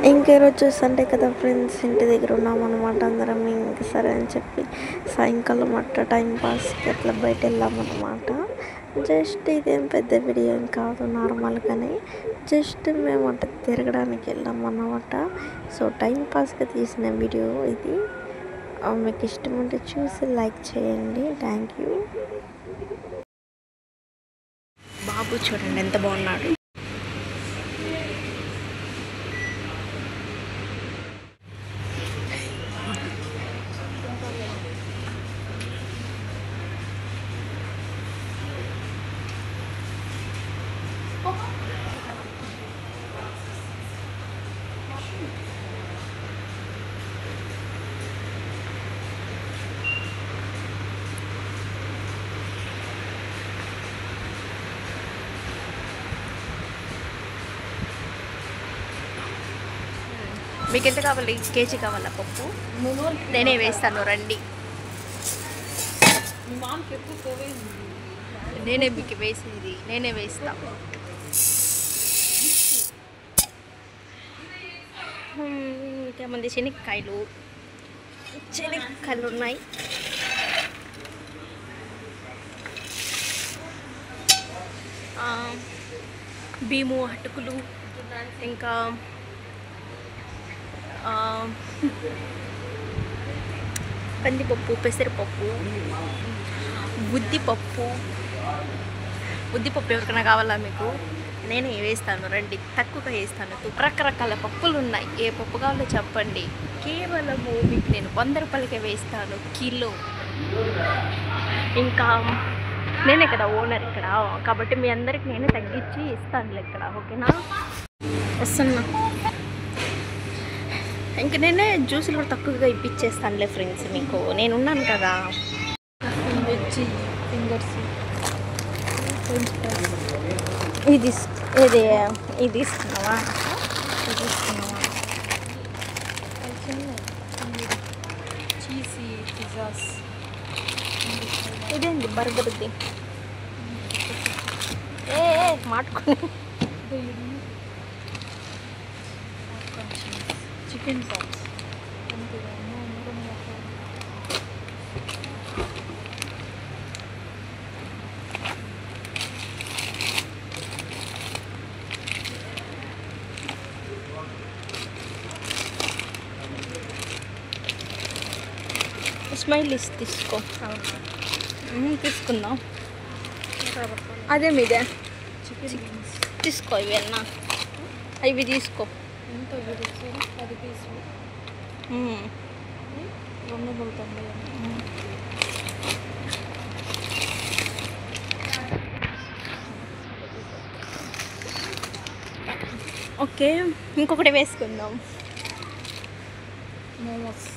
ఇంకే రోజు చూస్తుంటే కదా ఫ్రెండ్స్, ఇంటి దగ్గర ఉన్నామన్నమాట అందరం. ఇంక సరే అని చెప్పి సాయంకాలం అట్లా టైం పాస్కి అట్లా బయట వెళ్ళామన్నమాట. జస్ట్ ఇదేం పెద్ద వీడియో ఏం కాదు, నార్మల్గానే జస్ట్ మేము అట్లా తిరగడానికి వెళ్ళామన్నమాట. సో టైం పాస్గా తీసిన వీడియో ఇది. మీకు ఇష్టం ఉంటే చూసి లైక్ చేయండి. Thank you. బాబు చూడండి ఎంత బాగున్నాడు. మీకు ఎంత కావాలి? కేజీ కావాలా పప్పు? నేనే వేస్తాను, రండి. నేనే మీకు వేసేది, నేనే వేస్తా. ఇంకేమంది శనక్కాయలు ఉన్నాయి. బియ్యము, అటుకులు, ఇంకా కందిపప్పు, పెసరపప్పు, ఉద్దిపప్పు ఎవరికైనా కావాలా మీకు? నేనే వేస్తాను, రండి. తక్కువగా వేస్తాను. రకరకాల పప్పులు ఉన్నాయి. ఏ పప్పు కావాలో చెప్పండి. కేవలము మీకు నేను 100 రూపాయలకే వేస్తాను కిలో. ఇంకా నేనే కదా ఓనర్ ఇక్కడ, కాబట్టి మీ అందరికి నేనే తగ్గించి ఇస్తానులే ఇక్కడ, ఓకేనా? వస్తున్నా. ఇంక నేనే జ్యూసులు కూడా తక్కువగా ఇప్పించేస్తానులే ఫ్రెండ్స్ మీకు, నేను ఉన్నాను కదా. ఇది తీసుకున్నావా? ఇదేంటి బర్గర్ది? మాట్లాడుకుని చికెన్ పాప్స్ స్మైలీస్ తీసుకో. తీసుకుందాం. అదే మీదే తీసుకో. ఇవన్నా ఇవి తీసుకో. ఎంత 10 పీసులు 290. ఓకే, ఇంకొకటి వేసుకుందాం. మోమోస్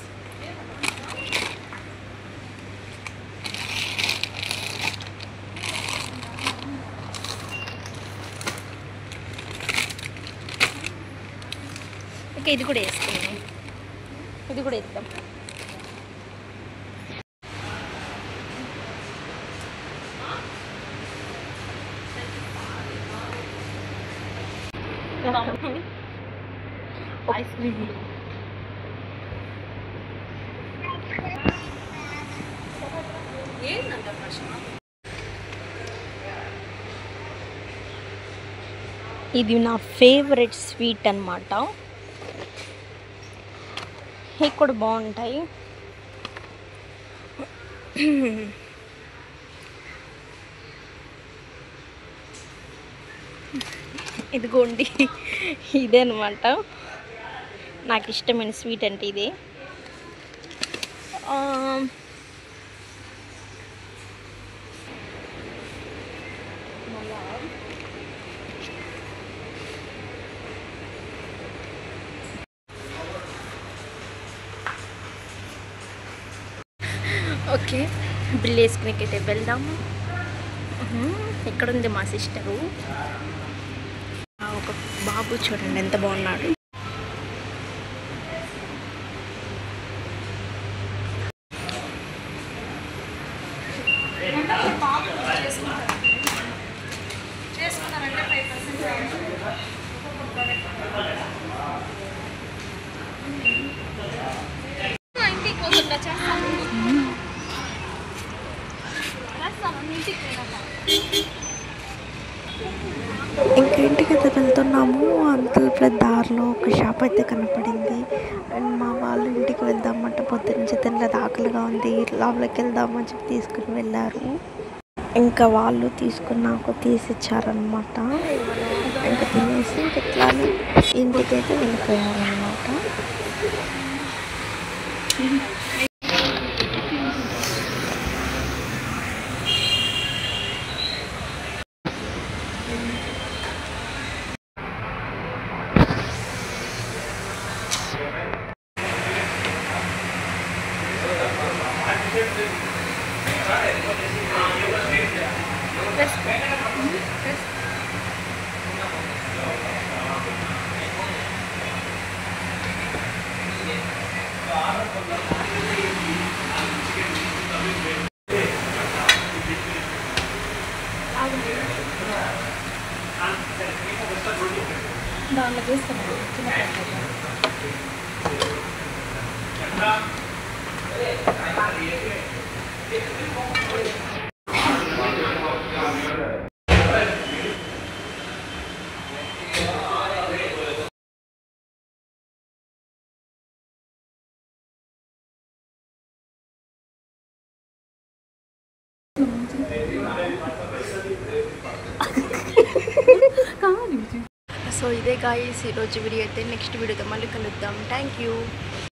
ఓకే, ఇది కూడా వేసుకుందాం. ఇది కూడా ఇద్దాం. ఐస్ క్రీమ్ ఇది నా ఫేవరెట్ స్వీట్ అన్నమాట. ఇవి కూడా బాగుంటాయి. ఇదిగోండి, ఇదే అనమాట నాకు ఇష్టమైన స్వీట్ అంటే ఇదే. ఓకే, బిల్ వేసుకునేకైతే వెళ్దాము. ఎక్కడుంది మా సిస్టరు? ఒక బాబు చూడండి ఎంత బాగున్నాడు. కవర్లో ఒక షాప్ అయితే కనపడింది. అండ్ మా వాళ్ళ ఇంటికి వెళ్దామంట, పొద్దున్నుంచి తినలేదు, ఆకలిగా ఉంది, లోపలికి వెళ్దామని చెప్పి తీసుకుని వెళ్ళారు. ఇంకా వాళ్ళు తీసుకున్నాక తీసిచ్చారనమాట. ఇంకా తినేసి ఇట్లానే ఇంటికైతే వెళ్ళిపోయారనమాట. దాంట్లో చేసుకున్నాను చిన్న ప్యాకెట్. సో ఇదే గాయ్స్ ఈరోజు వీడియో అయితే. నెక్స్ట్ వీడియోతో మళ్ళీ కలుద్దాం. Thank you.